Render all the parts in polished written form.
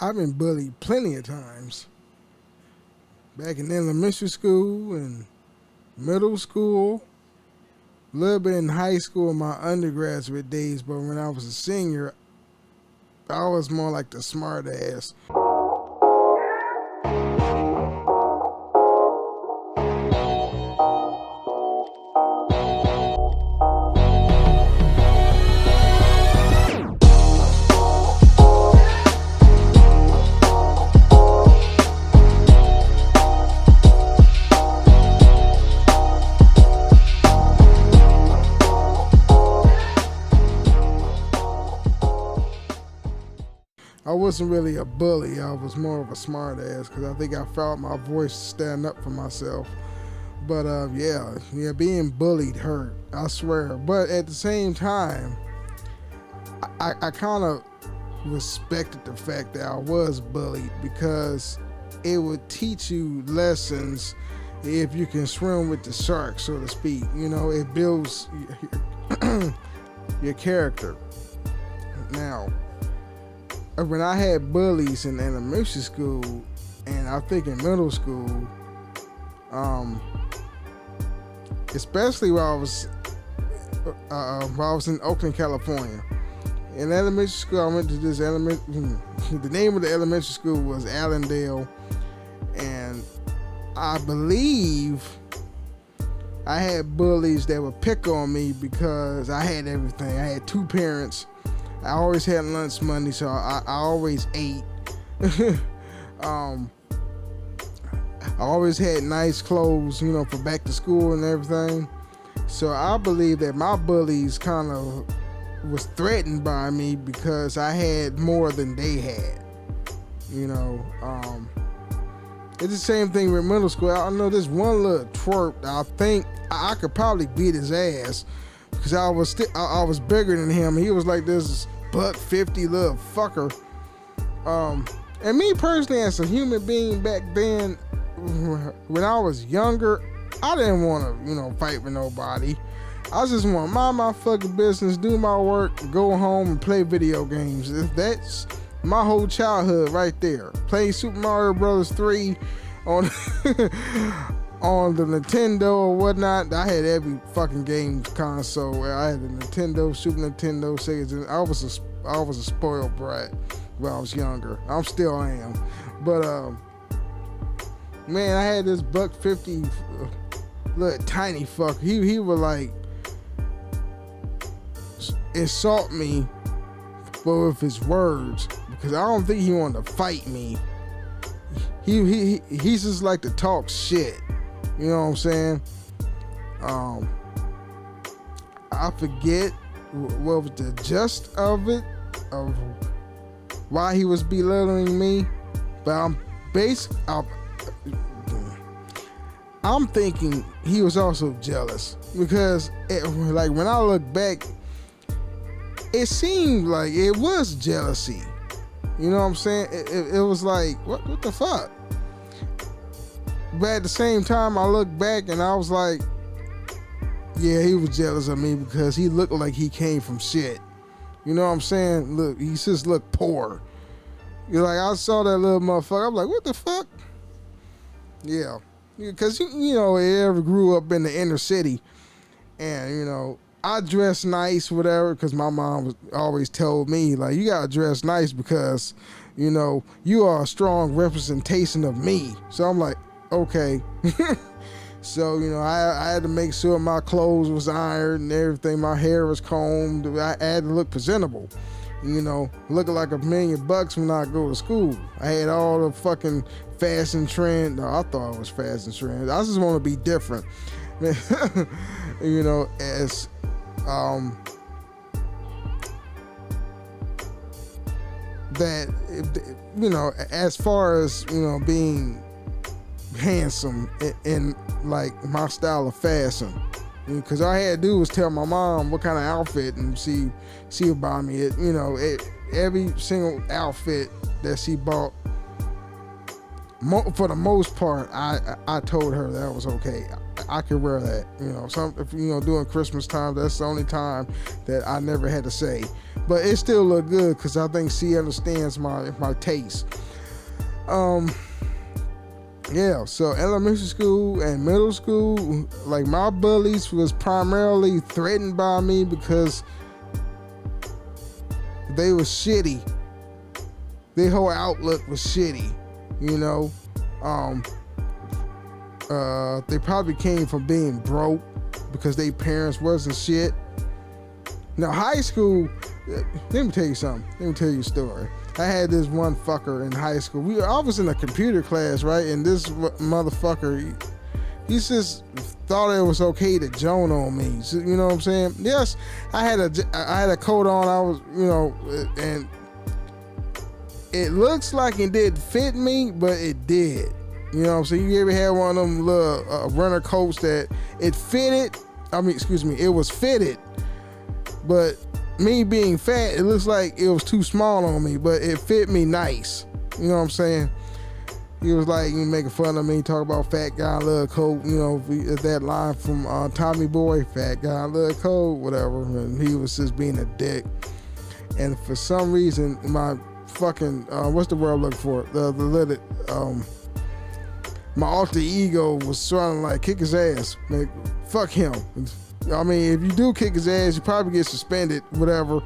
I've been bullied plenty of times. Back in elementary school and middle school, a little bit in high school in my undergraduate days, but when I was a senior, I was more like the smart ass. I wasn't really a bully. I was more of a smart ass because I think I felt my voice stand up for myself. But yeah, being bullied hurt. I swear. But at the same time, I kind of respected the fact that I was bullied because it would teach you lessons if you can swim with the shark, so to speak. You know, it builds your character. Now, when I had bullies in elementary school, and I think in middle school, especially while I was in Oakland, California. In elementary school, I went to this the name of the elementary school was Allendale, and I believe I had bullies that would pick on me because I had everything. I had two parents. I always had lunch money, so I always ate. I always had nice clothes, for back to school and everything. So I believe that my bullies kind of was threatened by me because I had more than they had. It's the same thing with middle school. I know this one little twerp. I think I could probably beat his ass because I was bigger than him. He was like this $150 little fucker. And me personally, as a human being back then, when I was younger, I didn't want to, fight with nobody. I just want to mind my fucking business, do my work, go home and play video games. That's my whole childhood right there. Playing Super Mario Bros. 3 on on the Nintendo or whatnot. I had every fucking game console. I had the Nintendo, Super Nintendo, Sega. I was a spoiled brat when I was younger. I still am. But man, I had this $150 little tiny fucker. He would like insult me with his words because I don't think he wanted to fight me. He's just like to talk shit. You know what I'm saying? I forget what was the gist of it, of why he was belittling me, but I'm thinking he was also jealous because when I look back, it seemed like it was jealousy. You know what I'm saying? It was like, what the fuck? But at the same time, I look back and I was like, yeah, he was jealous of me because he looked like he came from shit. You know what I'm saying? Look, he just looked poor. I saw that little motherfucker. I'm like, what the fuck? Yeah. Because, I ever grew up in the inner city. And, I dress nice, whatever, because my mom always told me, like, you got to dress nice because, you are a strong representation of me. So I'm like, okay. So, I had to make sure my clothes was ironed and everything. My hair was combed. I had to look presentable. Looking like $1 million when I go to school. I had all the fucking fashion trend. No, I thought it was fashion trend. I just want to be different. As that, as far as, being handsome in like my style of fashion, because all I had to do was tell my mom what kind of outfit and she would buy me it. Every single outfit that she bought, for the most part, I told her that was okay. I could wear that, if during Christmas time, that's the only time that I never had to say. But it still looked good because I think she understands my taste. Yeah, so elementary school and middle school, like my bullies was primarily threatened by me because they was shitty. Their whole outlook was shitty, They probably came from being broke because their parents wasn't shit. Now, high school, let me tell you something. Let me tell you a story. I had this one fucker in high school. I was in a computer class, right? And this motherfucker, he just thought it was okay to joan on me. So, you know what I'm saying? Yes, I had a coat on. I was, and it looks like it didn't fit me, but it did. You know what I'm saying? You ever had one of them little runner coats that it fitted? It was fitted, but me being fat, it looks like it was too small on me, but it fit me nice. You know what I'm saying? He was like, you making fun of me, talk about fat guy, love coat, that line from Tommy Boy, fat guy, love coat, whatever. And he was just being a dick. And for some reason, my fucking, what's the word I'm looking for? My alter ego was trying to like kick his ass. Like, fuck him. I mean, if you do kick his ass, you probably get suspended, whatever.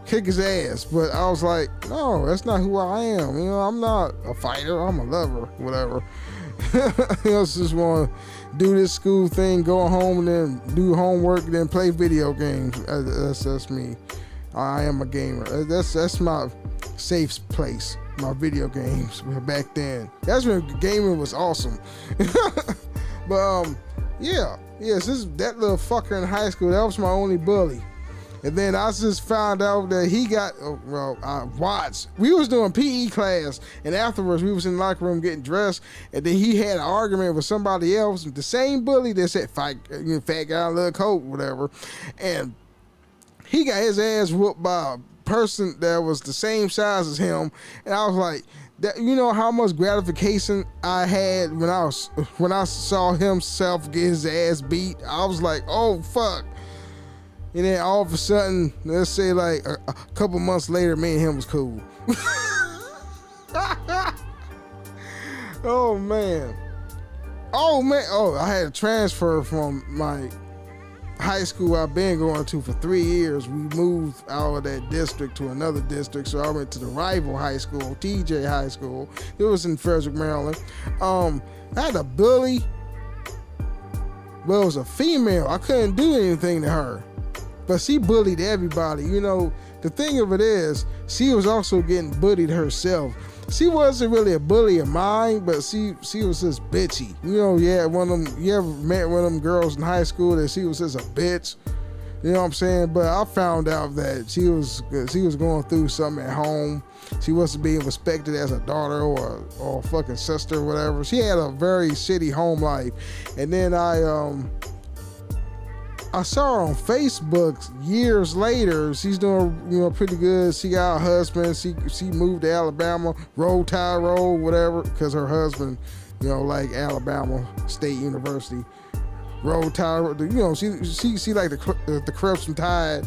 Kick his ass. But I was like, no, that's not who I am. I'm not a fighter. I'm a lover, whatever. I just want to do this school thing, go home, and then do homework, and then play video games. That's me. I am a gamer. That's my safe place. My video games back then. That's when gaming was awesome. But yes, that little fucker in high school, that was my only bully. And then I just found out that he got, I watched. We was doing PE class, and afterwards we was in the locker room getting dressed, and then he had an argument with somebody else, the same bully that said, fat guy, little coat, whatever. And he got his ass whooped by a person that was the same size as him. And I was like, that, how much gratification I had when I saw himself get his ass beat. I was like, oh fuck. And then all of a sudden, let's say like a couple months later, me and him was cool. Oh man. I had to transfer from my high school I've been going to for 3 years. We moved out of that district to another district, so I went to the rival high school, TJ High School. It was in Frederick, Maryland. I had a bully, but it was a female. I couldn't do anything to her, but she bullied everybody. The thing of it is, she was also getting bullied herself. She wasn't really a bully of mine, but she was just bitchy. You ever met one of them girls in high school that she was just a bitch? You know what I'm saying? But I found out that she was going through something at home. She wasn't being respected as a daughter or a fucking sister or whatever. She had a very shitty home life. And then I saw her on Facebook years later. She's doing, pretty good. She got a husband. She moved to Alabama, Roll Tide Roll, whatever, because her husband, like Alabama State University, Roll Tide. She like the Crips from Tide.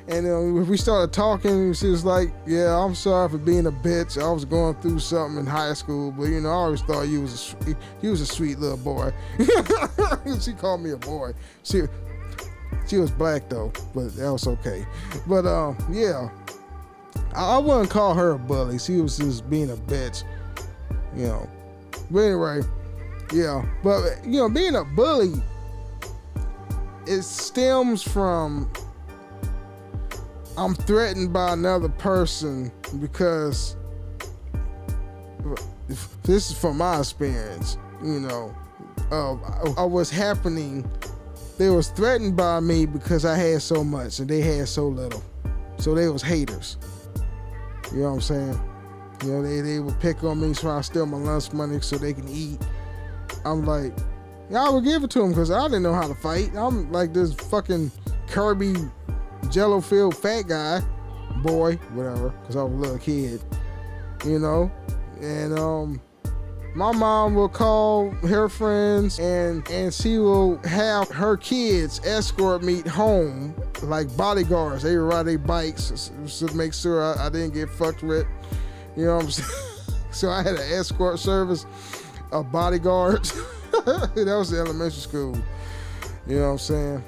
And we started talking. She was like, "Yeah, I'm sorry for being a bitch. I was going through something in high school, but I always thought you was a sweet little boy." She called me a boy. She was black though, but that was okay. But I wouldn't call her a bully. She was just being a bitch, But anyway, yeah. But being a bully, it stems from I'm threatened by another person because this is from my experience. What's happening. They was threatened by me because I had so much and they had so little. So they was haters. You know what I'm saying? They would pick on me, trying to steal my lunch money so they can eat. I'm like, I would give it to them because I didn't know how to fight. I'm like this fucking Kirby Jello-filled fat guy, boy, whatever, because I was a little kid, And my mom will call her friends and she will have her kids escort me home like bodyguards. They would ride their bikes to make sure I didn't get fucked with. You know what I'm saying? So I had an escort service of bodyguards. That was the elementary school. You know what I'm saying?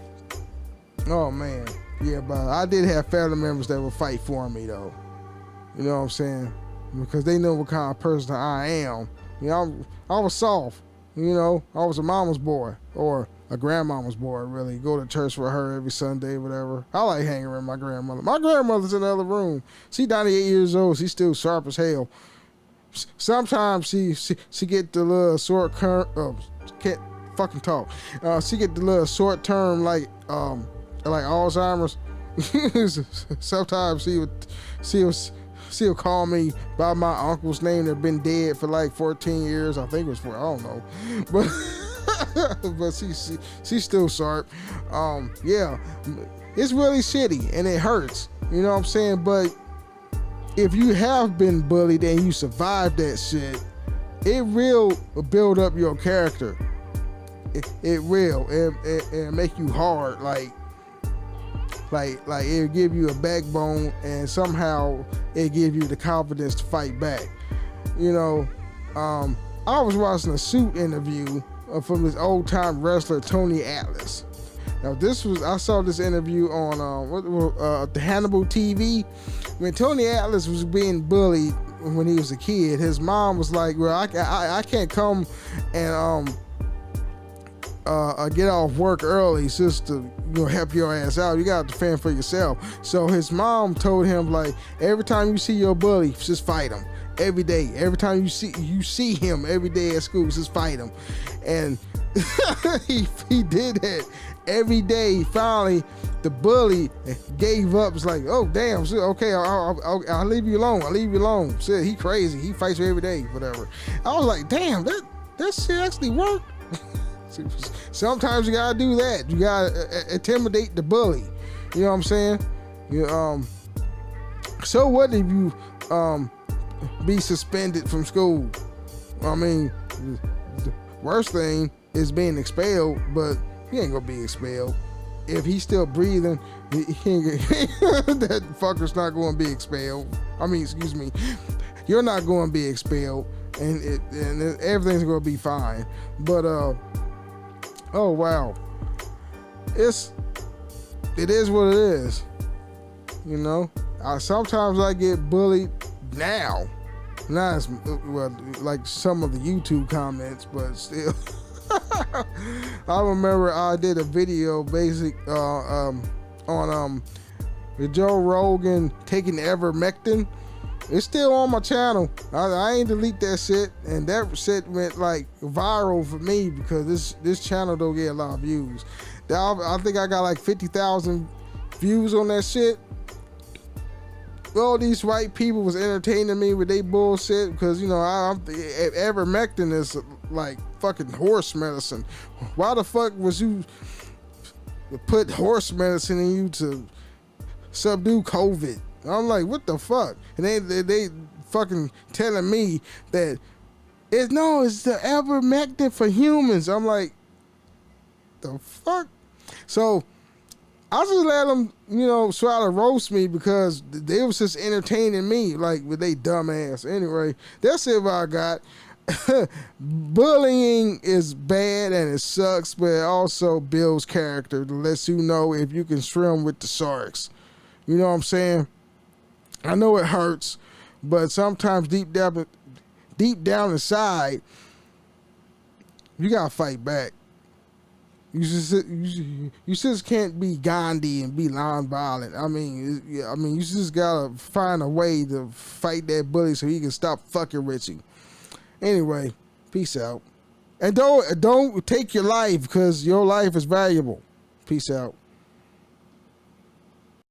Oh man. Yeah, but I did have family members that would fight for me though. You know what I'm saying? Because they know what kind of person I am. You know, I was soft. You know, I was a mama's boy or a grandmama's boy, really. Go to church with her every Sunday, whatever. I like hanging around my grandmother. My grandmother's in the other room. She's 98 years old. She's still sharp as hell. Sometimes she get the little short can't fucking talk. She get the little short term like Alzheimer's. Sometimes she'll call me by my uncle's name that been dead for like 14 years. I think it was 4. I don't know, but she's still sharp. Yeah, it's really shitty and it hurts. You know what I'm saying? But if you have been bullied and you survived that shit, it will build up your character. It will. It make you hard. Like it'll give you a backbone, and somehow it give you the confidence to fight back. You know, I was watching a Suit interview from this old time wrestler Tony Atlas. Now I saw this interview on the Hannibal TV. When Tony Atlas was being bullied when he was a kid, his mom was like, "Well, I can't come and get off work early just to help your ass out. You got to fend for yourself." So his mom told him, like, every time you see your bully, just fight him. Every day. Every time you see him every day at school, just fight him. And he did that every day. Finally, the bully gave up. It's like, oh damn, okay, I'll leave you alone. I'll leave you alone. Shit, he crazy. He fights you every day, whatever. I was like, damn, that shit actually worked. Sometimes you gotta do that. You gotta intimidate the bully. You know what I'm saying? So what if you be suspended from school? I mean, the worst thing is being expelled, but he ain't gonna be expelled. If he's still breathing, that fucker's not gonna be expelled. I mean, excuse me, you're not gonna be expelled, and everything's gonna be fine. But oh wow, it is what it is. You know, sometimes I get bullied now, not as well like some of the YouTube comments, but still. I remember I did a video on the Joe Rogan taking ivermectin. It's still on my channel. I ain't delete that shit, and that shit went like viral for me because this channel don't get a lot of views. I think I got like 50,000 views on that shit. All these white people was entertaining me with they bullshit because ivermectin is like fucking horse medicine. Why the fuck was you put horse medicine in you to subdue COVID? I'm like, what the fuck? And they fucking telling me that it's the ivermectin for humans. I'm like, the fuck? So I just let them, try to roast me because they was just entertaining me, like with they dumb ass. Anyway, that's it. What I got. Bullying is bad and it sucks, but it also builds character to let you know if you can swim with the sharks. You know what I'm saying? I know it hurts, but sometimes deep down inside, you gotta fight back. You just can't be Gandhi and be non-violent. I mean, you just gotta find a way to fight that bully so he can stop fucking with you. Anyway, peace out, and don't take your life because your life is valuable. Peace out.